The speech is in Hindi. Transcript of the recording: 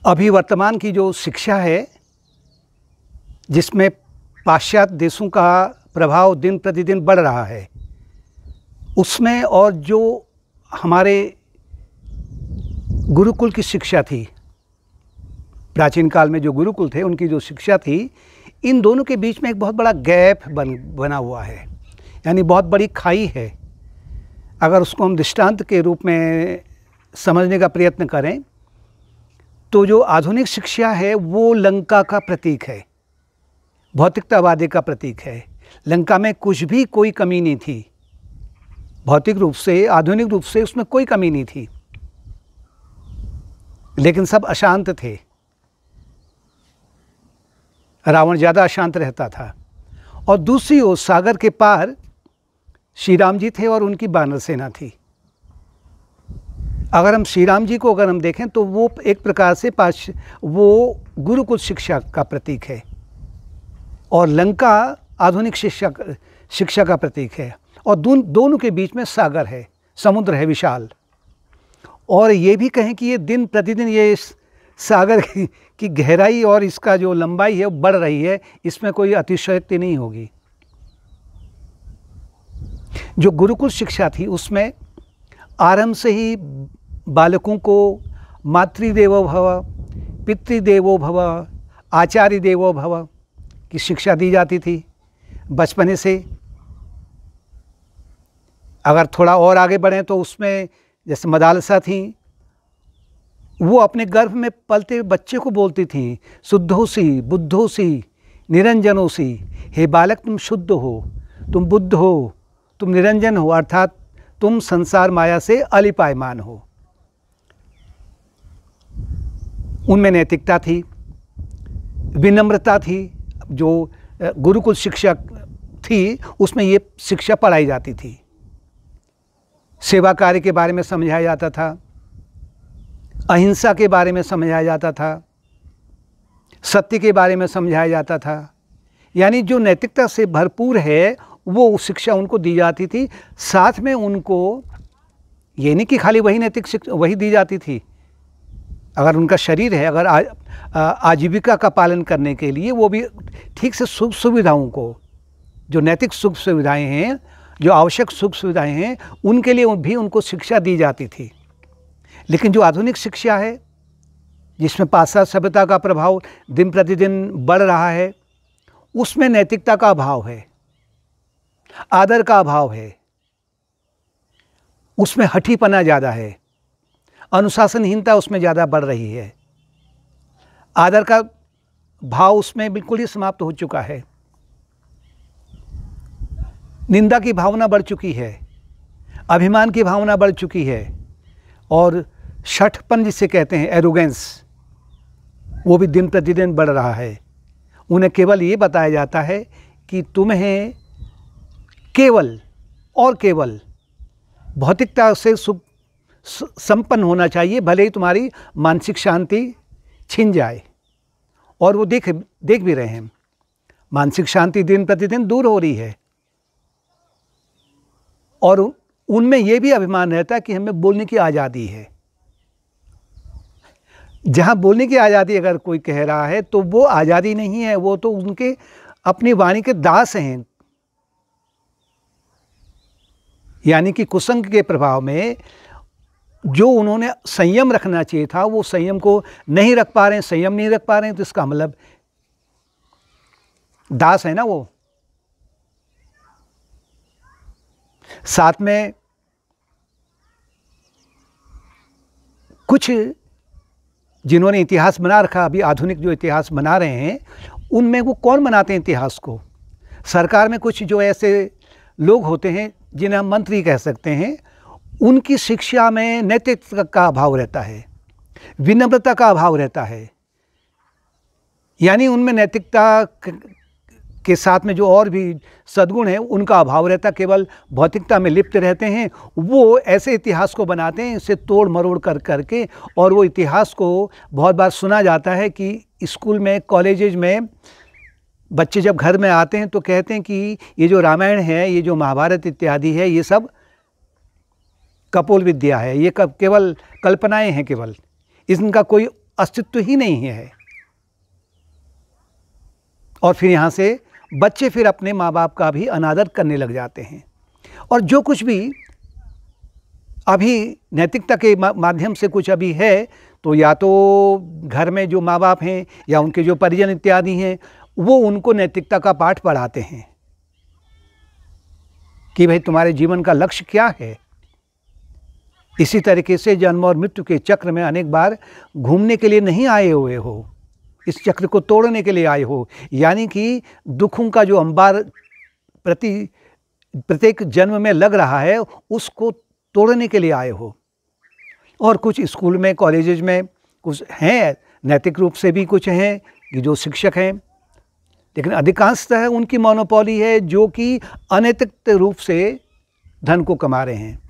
अभी वर्तमान की जो शिक्षा है, जिसमें पाश्चात्य देशों का प्रभाव दिन प्रतिदिन बढ़ रहा है, उसमें और जो हमारे गुरुकुल की शिक्षा थी, प्राचीन काल में जो गुरुकुल थे उनकी जो शिक्षा थी, इन दोनों के बीच में एक बहुत बड़ा गैप बना हुआ है, यानी बहुत बड़ी खाई है। अगर उसको हम दृष्टांत के रूप में समझने का प्रयत्न करें तो जो आधुनिक शिक्षा है वो लंका का प्रतीक है, भौतिकतावादी का प्रतीक है। लंका में कुछ भी कोई कमी नहीं थी, भौतिक रूप से, आधुनिक रूप से उसमें कोई कमी नहीं थी, लेकिन सब अशांत थे। रावण ज़्यादा अशांत रहता था। और दूसरी ओर सागर के पार श्री राम जी थे और उनकी वानर सेना थी। अगर हम श्री राम जी को अगर हम देखें तो वो एक प्रकार से वो गुरुकुल शिक्षा का प्रतीक है और लंका आधुनिक शिक्षा का प्रतीक है। और दोनों के बीच में सागर है, समुद्र है विशाल। और ये भी कहें कि ये दिन प्रतिदिन ये सागर की गहराई और इसका जो लंबाई है वो बढ़ रही है, इसमें कोई अतिशयोक्ति नहीं होगी। जो गुरुकुल शिक्षा थी उसमें आरंभ से ही बालकों को मातृदेवो भव, पितृदेवो भव, आचार्य देवो भव की शिक्षा दी जाती थी बचपने से। अगर थोड़ा और आगे बढ़ें तो उसमें जैसे मदालसा थी, वो अपने गर्भ में पलते हुए बच्चे को बोलती थी, शुद्धोसी बुद्धोसी निरंजनोसी, हे बालक तुम शुद्ध हो, तुम बुद्ध हो, तुम निरंजन हो, अर्थात तुम संसार माया से अलिपायमान हो। उनमें नैतिकता थी, विनम्रता थी। जो गुरुकुल शिक्षा थी उसमें ये शिक्षा पढ़ाई जाती थी। सेवा कार्य के बारे में समझाया जाता था, अहिंसा के बारे में समझाया जाता था, सत्य के बारे में समझाया जाता था। यानी जो नैतिकता से भरपूर है वो शिक्षा उनको दी जाती थी। साथ में उनको ये नहीं कि खाली वही नैतिक शिक्षा वही दी जाती थी। अगर उनका शरीर है, अगर आजीविका का पालन करने के लिए वो भी ठीक से सुख सुविधाओं को, जो नैतिक सुख सुविधाएं हैं, जो आवश्यक सुख सुविधाएं हैं, उनके लिए भी उनको शिक्षा दी जाती थी। लेकिन जो आधुनिक शिक्षा है, जिसमें पाश्चात्य सभ्यता का प्रभाव दिन प्रतिदिन बढ़ रहा है, उसमें नैतिकता का अभाव है, आदर का अभाव है, उसमें हठीपना ज़्यादा है, अनुशासनहीनता उसमें ज़्यादा बढ़ रही है, आदर का भाव उसमें बिल्कुल ही समाप्त हो चुका है, निंदा की भावना बढ़ चुकी है, अभिमान की भावना बढ़ चुकी है, और शठपन जिसे कहते हैं, एरोगेंस, वो भी दिन प्रतिदिन बढ़ रहा है। उन्हें केवल ये बताया जाता है कि तुम्हें केवल और केवल भौतिकता से सुख संपन्न होना चाहिए, भले ही तुम्हारी मानसिक शांति छिन जाए। और वो देख भी रहे हैं, मानसिक शांति दिन प्रतिदिन दूर हो रही है। और उनमें ये भी अभिमान रहता है कि हमें बोलने की आज़ादी है। जहाँ बोलने की आज़ादी अगर कोई कह रहा है तो वो आज़ादी नहीं है, वो तो उनके अपनी वाणी के दास हैं। यानी कि कुसंग के प्रभाव में जो उन्होंने संयम रखना चाहिए था वो संयम को नहीं रख पा रहे हैं, संयम नहीं रख पा रहे हैं, तो इसका मतलब दास है ना वो। साथ में कुछ जिन्होंने इतिहास बना रखा, अभी आधुनिक जो इतिहास बना रहे हैं, उनमें वो कौन बनाते हैं इतिहास को? सरकार में कुछ जो ऐसे लोग होते हैं जिन्हें हम मंत्री कह सकते हैं, उनकी शिक्षा में नैतिकता का अभाव रहता है, विनम्रता का अभाव रहता है। यानी उनमें नैतिकता के साथ में जो और भी सद्गुण हैं उनका अभाव रहता, केवल भौतिकता में लिप्त रहते हैं। वो ऐसे इतिहास को बनाते हैं, इसे तोड़ मरोड़ कर करके। और वो इतिहास को बहुत बार सुना जाता है कि स्कूल में, कॉलेजेज में बच्चे जब घर में आते हैं तो कहते हैं कि ये जो रामायण है, ये जो महाभारत इत्यादि है, ये सब कपोल विद्या है, ये केवल कल्पनाएं हैं, केवल इनका कोई अस्तित्व ही नहीं है। और फिर यहाँ से बच्चे फिर अपने माँ बाप का भी अनादर करने लग जाते हैं। और जो कुछ भी अभी नैतिकता के माध्यम से कुछ अभी है, तो या तो घर में जो माँ बाप हैं या उनके जो परिजन इत्यादि हैं, वो उनको नैतिकता का पाठ पढ़ाते हैं कि भाई तुम्हारे जीवन का लक्ष्य क्या है। इसी तरीके से जन्म और मृत्यु के चक्र में अनेक बार घूमने के लिए नहीं आए हुए हो, इस चक्र को तोड़ने के लिए आए हो। यानी कि दुखों का जो अंबार प्रत्येक जन्म में लग रहा है, उसको तोड़ने के लिए आए हो। और कुछ स्कूल में, कॉलेजेज में कुछ हैं, नैतिक रूप से भी कुछ हैं कि जो शिक्षक हैं, लेकिन अधिकांशतः उनकी मोनोपोली है जो कि अनैतिक रूप से धन को कमा रहे हैं।